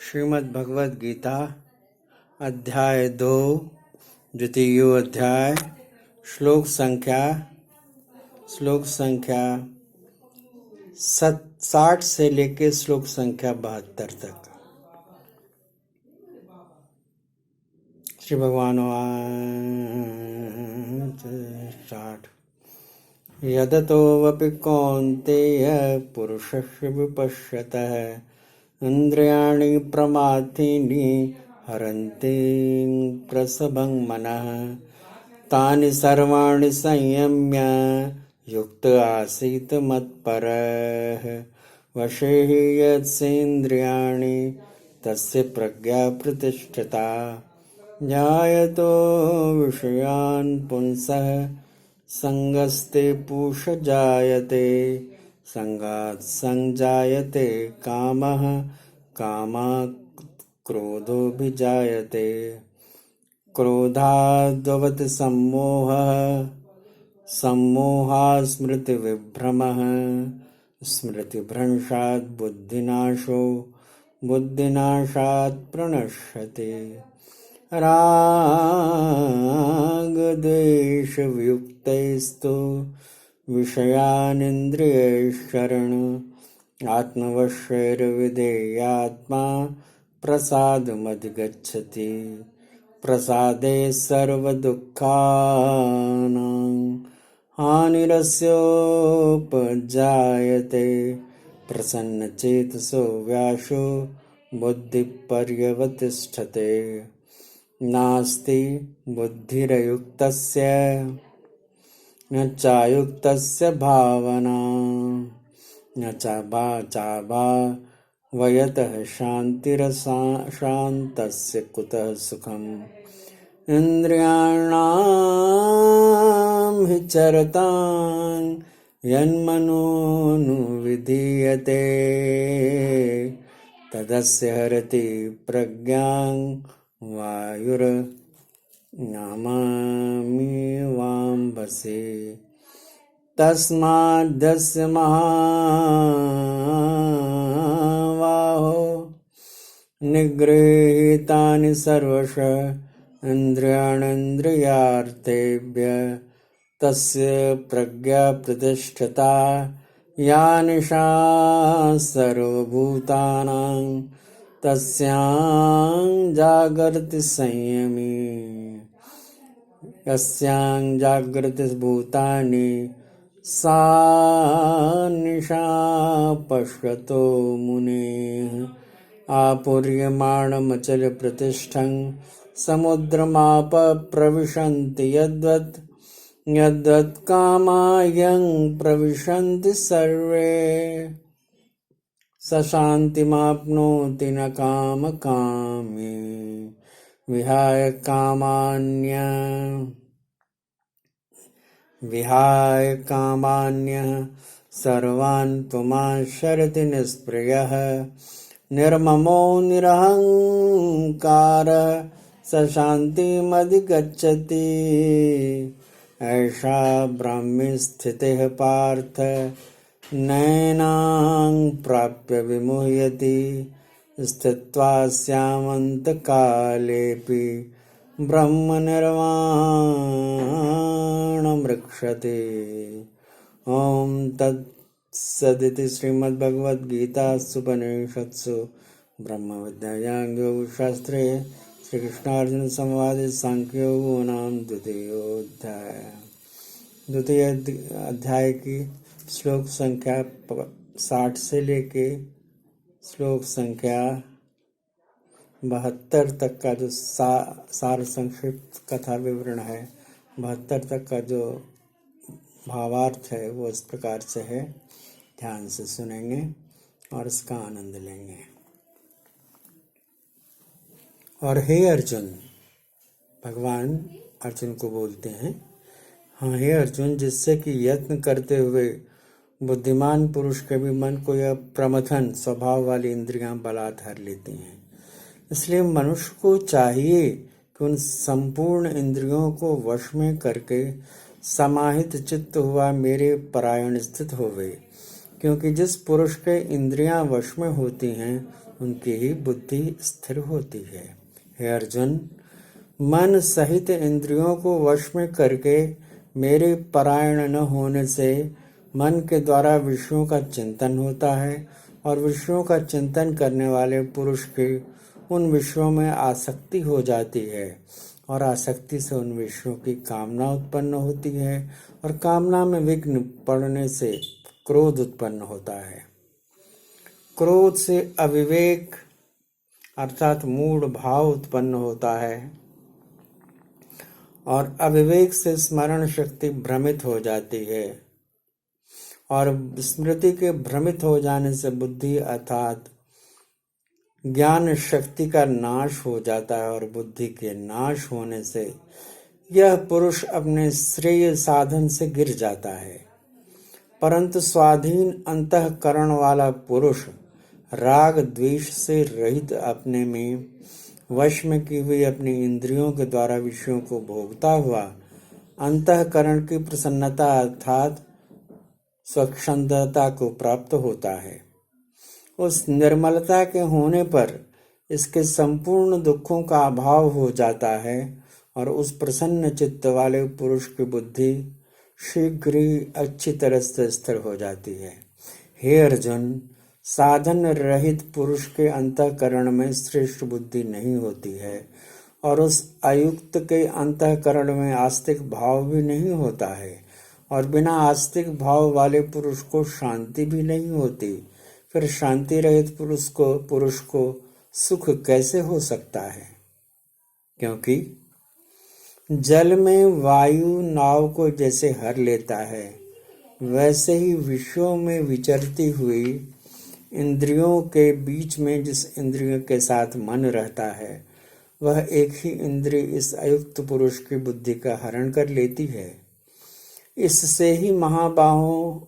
श्रीमद् भगवद गीता अध्याय 2 द्वितीय अध्याय श्लोक संख्या 60 से लेके श्लोक संख्या 72 तक। श्री भगवान स्टार्ट। यदतोऽपि कौन्तेय पुरुषस्य विपश्यतः इंद्रियाणि प्रमाथीनि हरन्ति प्रसभं मनः तानि सर्वाणि संयम्य युक्त आसीत् मत्परः वशे हि यत्सेन्द्रियाणि तस्य प्रज्ञा प्रतिष्ठिता ध्यायतो विषयान् पुंसः संगस्ते पूष जायते संगात् संजायते कामः कामात् क्रोधो विजायते क्रोधाद्भवति सम्मोहः सम्मोहात् स्मृतिविभ्रमः स्मृतिभ्रंशात् बुद्धिनाशो बुद्धिनाशात् प्रणश्यते रागद्वेषवियुक्तैस्तु विषयानिन्द्रियैश्चरण आत्मवशैर्विधेयात्मा प्रसादमधिगच्छति प्रसादे सर्वदुःखानां हानिरस्योपजायते प्रसन्नचेतसो व्यासो बुद्धिपर्यवतिष्ठते नास्ति बुद्धिरयुक्तस्य न चायुक्तस्य भावना न चाभावयतः शान्तिरशान्तस्य कुतः सुखम् इन्द्रियाणां हि चरतां यन्मनोनुविधीयते तदस्य हरति प्रज्ञां वायुर्नामामि वाम्भसे तस्माद्यस्य महाबाहो निगृहीतानि सर्वशः इन्द्रियाणीन्द्रियार्थेभ्यः तस्य प्रज्ञा प्रतिष्ठिता या निशा सर्वभूतानां तस्यां जागर्ति संयमी यस्यां जागृति भूतानि सा निशा पश्यतो मुनेः आपूर्यमाणमचल प्रतिष्ठं समुद्रमाप प्रविशन्ति यद्वत् यद्वत् कामायं प्रविशन्ति सर्वे स शान्तिमाप्नोति न कामकामी विहाय कामान्यः सर्वान् त्वमाश्रयति निष्प्रियः निर्ममो निरहङ्कारः स शान्तिमधिगच्छति ऐषा ब्राह्मी स्थितिः पार्थ नैनां प्राप्य विमुह्यति स्थित्वा स्यामन्तकालेऽपि ब्रह्मनिर्वाणमृक्षते। ॐ तत्सदिति श्रीमद्भगवद्गीतासूपनिषत्सु ब्रह्मविद्यायां योगशास्त्रे श्रीकृष्णार्जुनसंवादे सांख्ययोगो नाम द्वितीय अध्याय की श्लोक संख्या 60 से लेके श्लोक संख्या 72 तक का जो सार संक्षिप्त कथा विवरण है, 72 तक का जो भावार्थ है वो इस प्रकार से है। ध्यान से सुनेंगे और इसका आनंद लेंगे। और हे अर्जुन, भगवान अर्जुन को बोलते हैं, हाँ हे अर्जुन, जिससे कि यत्न करते हुए बुद्धिमान पुरुष के भी मन को यह प्रमथन स्वभाव वाली इंद्रियां बलात्कार लेती हैं। इसलिए मनुष्य को चाहिए कि उन संपूर्ण इंद्रियों को वश में करके समाहित चित्त हुआ मेरे परायण स्थित होवे, क्योंकि जिस पुरुष के इंद्रियां वश में होती हैं उनकी ही बुद्धि स्थिर होती है। हे अर्जुन, मन सहित इंद्रियों को वश में करके मेरे परायण न होने से मन के द्वारा विषयों का चिंतन होता है और विषयों का चिंतन करने वाले पुरुष की उन विषयों में आसक्ति हो जाती है और आसक्ति से उन विषयों की कामना उत्पन्न होती है और कामना में विघ्न पड़ने से क्रोध उत्पन्न होता है। क्रोध से अविवेक अर्थात मूढ़ भाव उत्पन्न होता है और अविवेक से स्मरण शक्ति भ्रमित हो जाती है और स्मृति के भ्रमित हो जाने से बुद्धि अर्थात ज्ञान शक्ति का नाश हो जाता है और बुद्धि के नाश होने से यह पुरुष अपने श्रेय साधन से गिर जाता है। परंतु स्वाधीन अंतःकरण वाला पुरुष राग द्वेष से रहित अपने में वश में की हुई अपनी इंद्रियों के द्वारा विषयों को भोगता हुआ अंतःकरण की प्रसन्नता अर्थात स्वच्छंदता को प्राप्त होता है। उस निर्मलता के होने पर इसके संपूर्ण दुखों का अभाव हो जाता है और उस प्रसन्न चित्त वाले पुरुष की बुद्धि शीघ्र ही अच्छी तरह से स्थिर हो जाती है। हे अर्जुन, साधन रहित पुरुष के अंतःकरण में श्रेष्ठ बुद्धि नहीं होती है और उस अयुक्त के अंतःकरण में आस्तिक भाव भी नहीं होता है और बिना आस्तिक भाव वाले पुरुष को शांति भी नहीं होती। फिर शांति रहित पुरुष को सुख कैसे हो सकता है? क्योंकि जल में वायु नाव को जैसे हर लेता है वैसे ही विषयों में विचरती हुई इंद्रियों के बीच में जिस इंद्रियों के साथ मन रहता है वह एक ही इंद्रिय इस अयुक्त पुरुष की बुद्धि का हरण कर लेती है। इससे ही महाबाहों,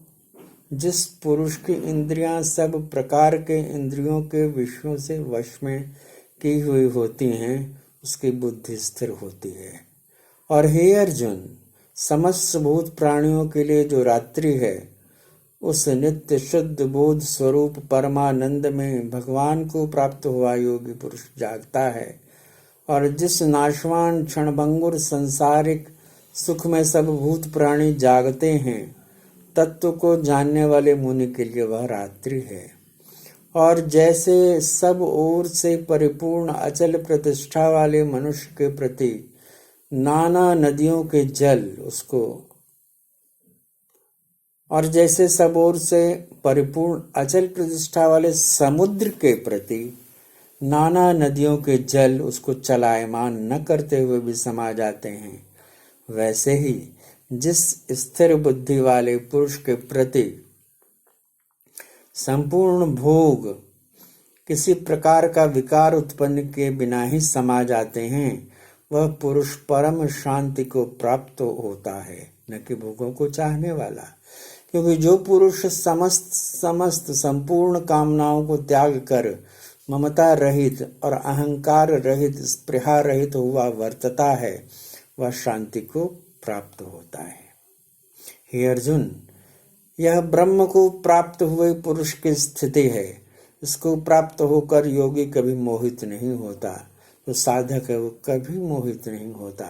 जिस पुरुष की इंद्रियां सब प्रकार के इंद्रियों के विषयों से वश में की हुई होती हैं उसकी बुद्धि स्थिर होती है। और हे अर्जुन, समस्त भूत प्राणियों के लिए जो रात्रि है उस नित्य शुद्ध बोध स्वरूप परमानंद में भगवान को प्राप्त हुआ योगी पुरुष जागता है और जिस नाशवान क्षणभंगुर संसारिक सुख में सब भूत प्राणी जागते हैं तत्व को जानने वाले मुनि के लिए वह रात्रि है। और जैसे सब ओर से परिपूर्ण अचल प्रतिष्ठा वाले मनुष्य के प्रति नाना नदियों के जल उसको और जैसे सब ओर से परिपूर्ण अचल प्रतिष्ठा वाले समुद्र के प्रति नाना नदियों के जल उसको चलायमान न करते हुए भी समा जाते हैं, वैसे ही जिस स्थिर बुद्धि वाले पुरुष के प्रति संपूर्ण भोग किसी प्रकार का विकार उत्पन्न किए बिना ही समा जाते हैं वह पुरुष परम शांति को प्राप्त होता है, न कि भोगों को चाहने वाला। क्योंकि जो पुरुष समस्त संपूर्ण कामनाओं को त्याग कर ममता रहित और अहंकार रहित स्पृहा रहित हुआ वर्तता है वह शांति को प्राप्त होता है। हे अर्जुन, यह ब्रह्म को प्राप्त हुए पुरुष की स्थिति है। इसको प्राप्त होकर योगी कभी मोहित नहीं होता, तो साधक है वो कभी मोहित नहीं होता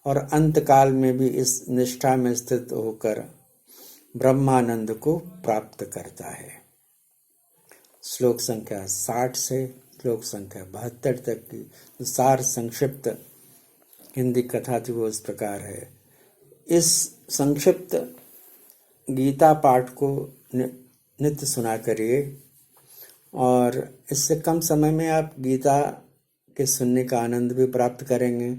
और अंत काल में भी इस निष्ठा में स्थित होकर ब्रह्मानंद को प्राप्त करता है। श्लोक संख्या 60 से श्लोक संख्या 72 तक की सार संक्षिप्त हिंदी कथा थी वो इस प्रकार है। इस संक्षिप्त गीता पाठ को नित्य सुना करिए और इससे कम समय में आप गीता के सुनने का आनंद भी प्राप्त करेंगे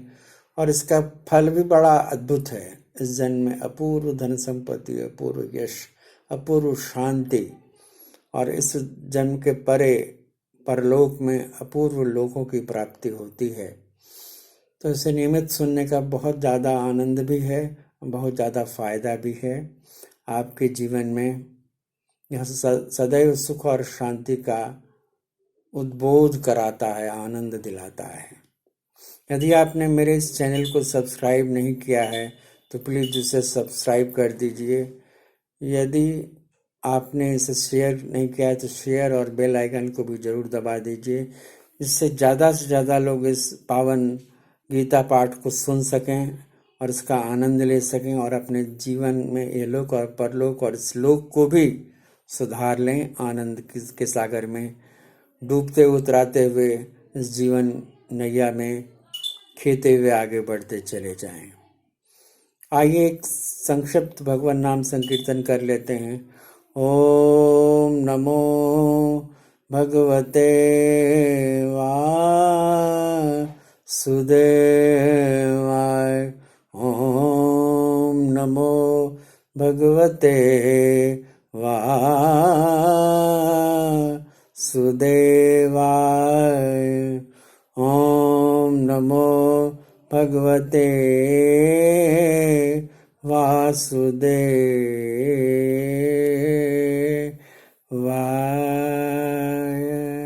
और इसका फल भी बड़ा अद्भुत है। इस जन्म में अपूर्व धन संपत्ति, अपूर्व यश, अपूर्व शांति और इस जन्म के परे परलोक में अपूर्व लोकों की प्राप्ति होती है। तो इसे नियमित सुनने का बहुत ज़्यादा आनंद भी है, बहुत ज़्यादा फायदा भी है। आपके जीवन में यह सदैव सुख और शांति का उद्बोध कराता है, आनंद दिलाता है। यदि आपने मेरे इस चैनल को सब्सक्राइब नहीं किया है तो प्लीज़ उसे सब्सक्राइब कर दीजिए। यदि आपने इसे शेयर नहीं किया है तो शेयर और बेल आइकन को भी जरूर दबा दीजिए, जिससे ज़्यादा से ज़्यादा लोग इस पावन गीता पाठ को सुन सकें और इसका आनंद ले सकें और अपने जीवन में इहलोक और परलोक और श्लोक को भी सुधार लें। आनंद के सागर में डूबते उतराते हुए इस जीवन नैया में खेते हुए आगे बढ़ते चले जाएं। आइए एक संक्षिप्त भगवान नाम संकीर्तन कर लेते हैं। ओम नमो भगवते वासुदेवाय। ओम नमो भगवते वासुदेवाय। ओम नमो भगवते वासुदेवाय।